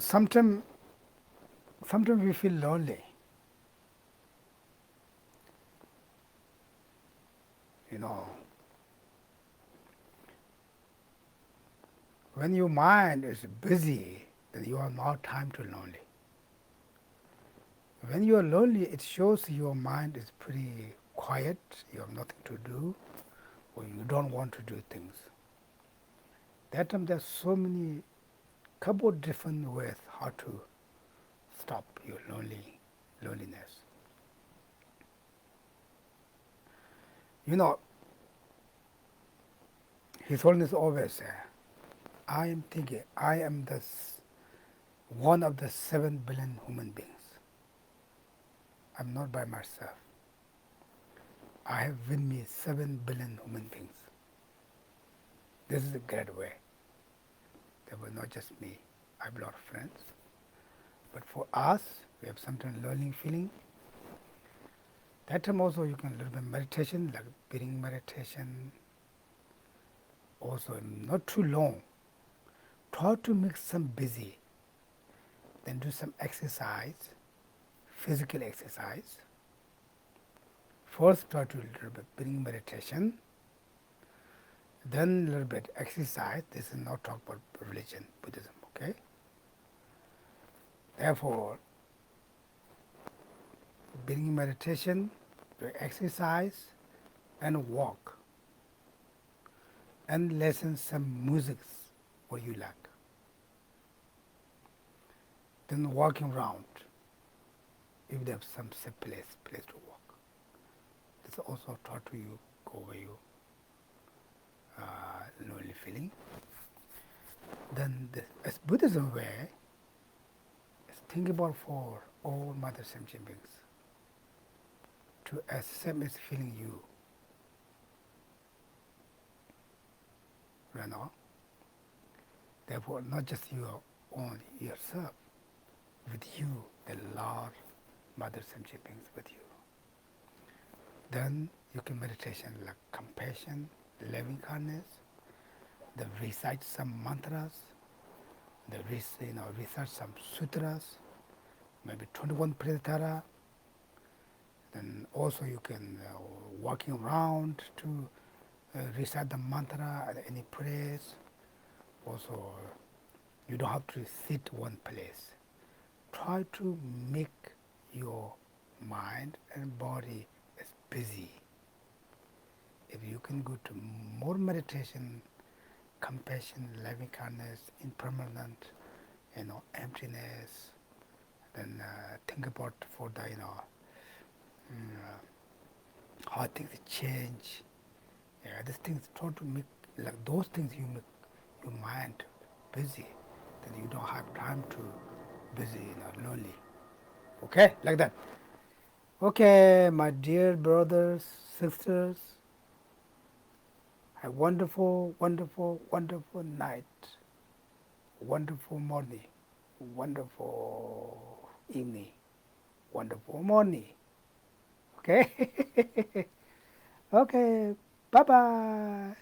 sometimes we feel lonely. You know, when your mind is busy, then you have no time to lonely. When you are lonely, it shows your mind is pretty quiet. You have nothing to do, or you don't want to do things. That time there's so many couple of different ways how to stop your loneliness. You know, His Holiness always say, I am thinking I am one of the 7 billion human beings. I'm not by myself. I have with me 7 billion human beings. This is a great way. There was not just me. I have a lot of friends. But for us, we have sometimes learning feeling. That time also you can learn meditation, like breathing meditation. Also not too long. Try to make some busy. Then do some exercise, physical exercise. First try to little bit breathing meditation. Then a little bit exercise. This is not talk about religion, Buddhism, okay? Therefore, breathing meditation, do exercise, and walk, and listen some music what you like. Then walking around, if there's some safe place to walk. This also taught to you go away your lonely feeling. Then, as Buddhism way, is think about for all Mother Sentient beings to as same as feeling you. You know. Therefore, not just your own yourself, with you, the Lord, Mother Sentient beings with you. Then you can meditation like compassion, loving kindness. Then recite some mantras. Then recite some sutras, maybe 21 praditara. Then also you can walking around to recite the mantra and any prayers. Also, you don't have to sit one place. Try to make your mind and body as busy. If you can go to more meditation, compassion, loving kindness, impermanent, emptiness, then think about for the how things change. Yeah, these things try to make like those things you make your mind busy. Then you don't have time to busy, lonely. Okay, like that. Okay, my dear brothers, sisters, a wonderful, wonderful, wonderful night, wonderful morning, wonderful evening, wonderful morning. Okay? Okay, bye bye.